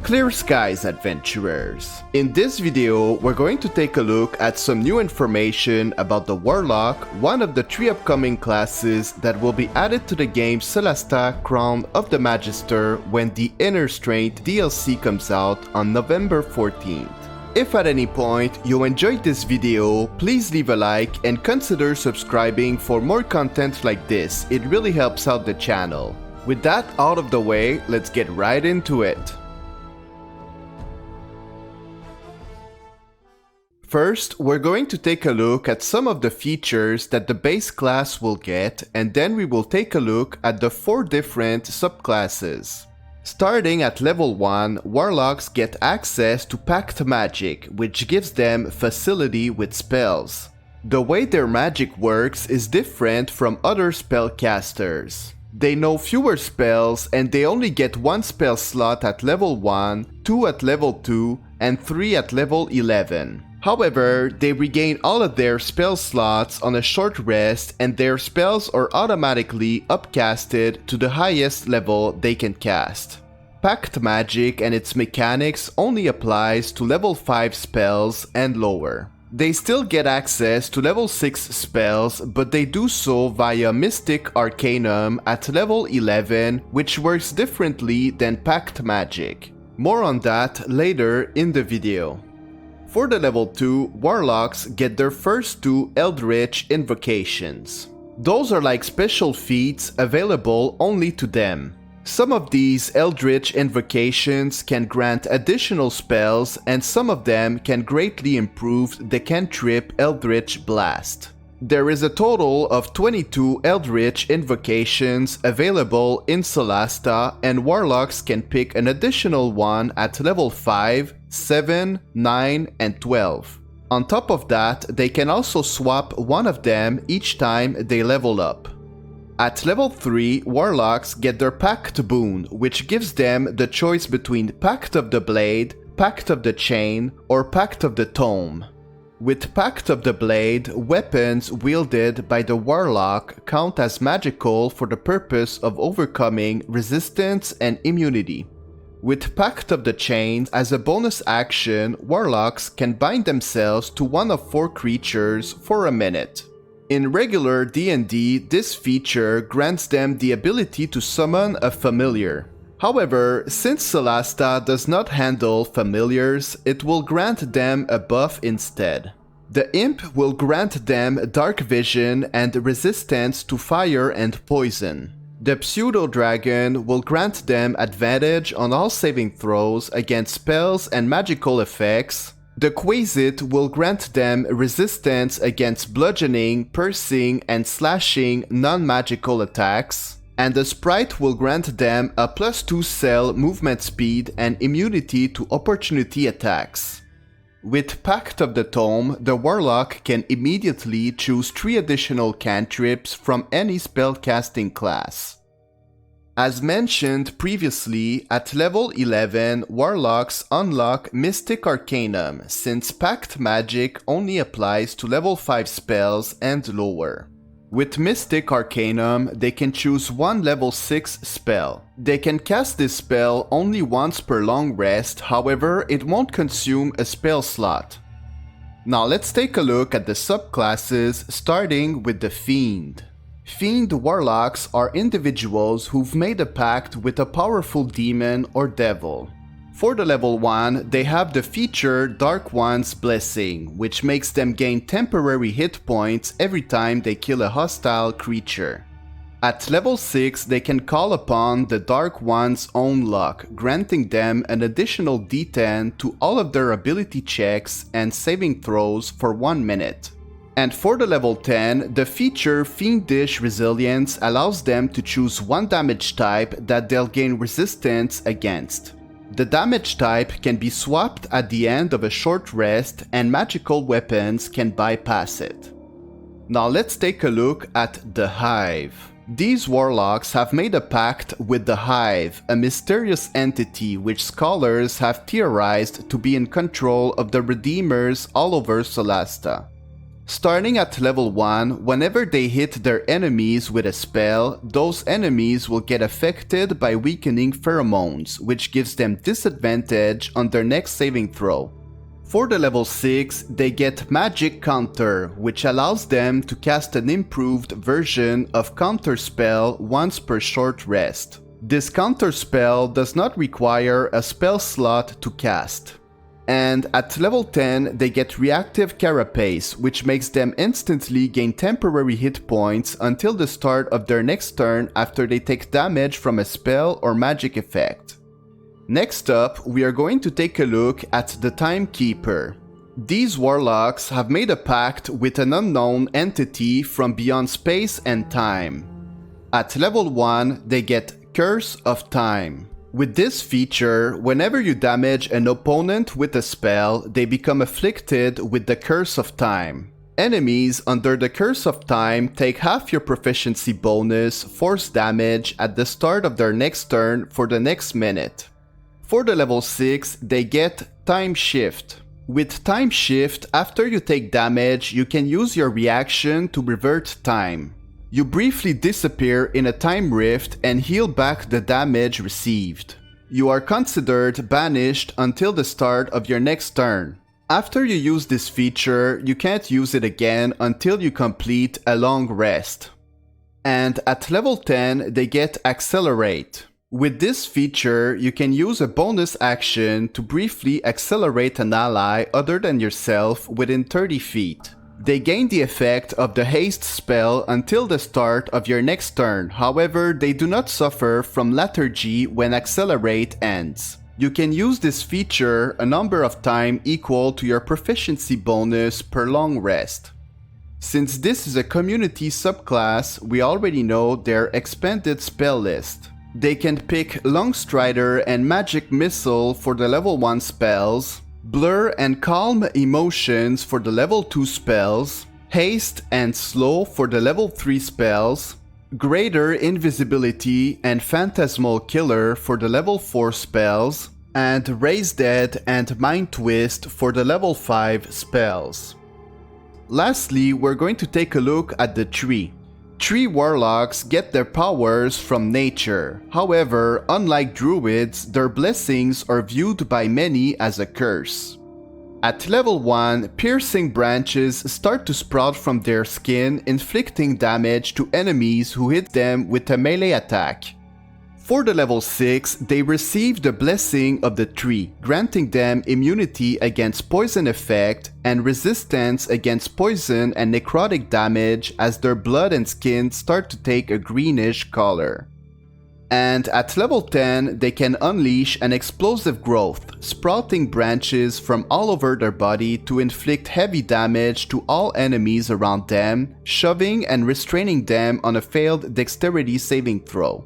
Clear skies, adventurers! In this video, we're going to take a look at some new information about the Warlock, one of the 3 upcoming classes that will be added to the game Solasta Crown of the Magister when the Inner Strength DLC comes out on November 14th. If at any point you enjoyed this video, please leave a like and consider subscribing for more content like this. It really helps out the channel. With that out of the way, let's get right into it. First, we're going to take a look at some of the features that the base class will get, and then we will take a look at the 4 different subclasses. Starting at level 1, Warlocks get access to Pact Magic, which gives them facility with spells. The way their magic works is different from other spellcasters. They know fewer spells and they only get 1 spell slot at level 1, 2 at level 2, and 3 at level 11. However, they regain all of their spell slots on a short rest and their spells are automatically upcasted to the highest level they can cast. Pact Magic and its mechanics only applies to level 5 spells and lower. They still get access to level 6 spells, but they do so via Mystic Arcanum at level 11, which works differently than Pact Magic. More on that later in the video. For the level 2, Warlocks get their first 2 Eldritch Invocations. Those are like special feats available only to them. Some of these Eldritch Invocations can grant additional spells and some of them can greatly improve the cantrip Eldritch Blast. There is a total of 22 Eldritch Invocations available in Solasta, and Warlocks can pick an additional one at level 5, 7, 9, and 12. On top of that, they can also swap one of them each time they level up. At level 3, Warlocks get their Pact Boon, which gives them the choice between Pact of the Blade, Pact of the Chain, or Pact of the Tome. With Pact of the Blade, weapons wielded by the Warlock count as magical for the purpose of overcoming resistance and immunity. With Pact of the Chain, as a bonus action, Warlocks can bind themselves to one of 4 creatures for a minute. In regular D&D, this feature grants them the ability to summon a familiar. However, since Solasta does not handle familiars, it will grant them a buff instead. The Imp will grant them Dark Vision and resistance to fire and poison. The Pseudo-Dragon will grant them advantage on all saving throws against spells and magical effects. The Quasit will grant them resistance against bludgeoning, piercing, and slashing non-magical attacks. And the Sprite will grant them a +2 cell movement speed and immunity to opportunity attacks. With Pact of the Tome, the Warlock can immediately choose 3 additional cantrips from any spellcasting class. As mentioned previously, at level 11, Warlocks unlock Mystic Arcanum, since Pact Magic only applies to level 5 spells and lower. With Mystic Arcanum, they can choose 1 level 6 spell. They can cast this spell only once per long rest, however, it won't consume a spell slot. Now let's take a look at the subclasses, starting with the Fiend. Fiend Warlocks are individuals who've made a pact with a powerful demon or devil. For the level 1, they have the feature Dark One's Blessing, which makes them gain temporary hit points every time they kill a hostile creature. At level 6, they can call upon the Dark One's own luck, granting them an additional D10 to all of their ability checks and saving throws for 1 minute. And for the level 10, the feature Fiendish Resilience allows them to choose 1 damage type that they'll gain resistance against. The damage type can be swapped at the end of a short rest and magical weapons can bypass it. Now let's take a look at the Hive. These Warlocks have made a pact with the Hive, a mysterious entity which scholars have theorized to be in control of the Redeemers all over Solasta. Starting at level 1, whenever they hit their enemies with a spell, those enemies will get affected by weakening pheromones, which gives them disadvantage on their next saving throw. For the level 6, they get Magic Counter, which allows them to cast an improved version of Counter Spell once per short rest. This counter spell does not require a spell slot to cast. And at level 10, they get Reactive Carapace, which makes them instantly gain temporary hit points until the start of their next turn after they take damage from a spell or magic effect. Next up, we are going to take a look at the Timekeeper. These Warlocks have made a pact with an unknown entity from beyond space and time. At level 1, they get Curse of Time. With this feature, whenever you damage an opponent with a spell, they become afflicted with the Curse of Time. Enemies under the Curse of Time take half your proficiency bonus force damage at the start of their next turn for the next minute. For the level 6, they get Time Shift. With Time Shift, after you take damage, you can use your reaction to revert time. You briefly disappear in a time rift and heal back the damage received. You are considered banished until the start of your next turn. After you use this feature, you can't use it again until you complete a long rest. And at level 10, they get Accelerate. With this feature, you can use a bonus action to briefly accelerate an ally other than yourself within 30 feet. They gain the effect of the haste spell until the start of your next turn, however they do not suffer from lethargy when accelerate ends. You can use this feature a number of times equal to your proficiency bonus per long rest. Since this is a community subclass, we already know their expanded spell list. They can pick Longstrider and Magic Missile for the level 1 spells, Blur and Calm Emotions for the level 2 spells, Haste and Slow for the level 3 spells, Greater Invisibility and Phantasmal Killer for the level 4 spells, and Raise Dead and Mind Twist for the level 5 spells. Lastly, we're going to take a look at the tree. Tree Warlocks get their powers from nature. However, unlike druids, their blessings are viewed by many as a curse. At level 1, piercing branches start to sprout from their skin, inflicting damage to enemies who hit them with a melee attack. For the level 6, they receive the blessing of the tree, granting them immunity against poison effect and resistance against poison and necrotic damage as their blood and skin start to take a greenish color. And at level 10, they can unleash an explosive growth, sprouting branches from all over their body to inflict heavy damage to all enemies around them, shoving and restraining them on a failed dexterity saving throw.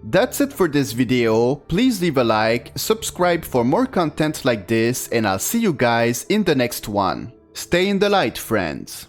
That's it for this video. Please leave a like, subscribe for more content like this, and I'll see you guys in the next one. Stay in the light, friends.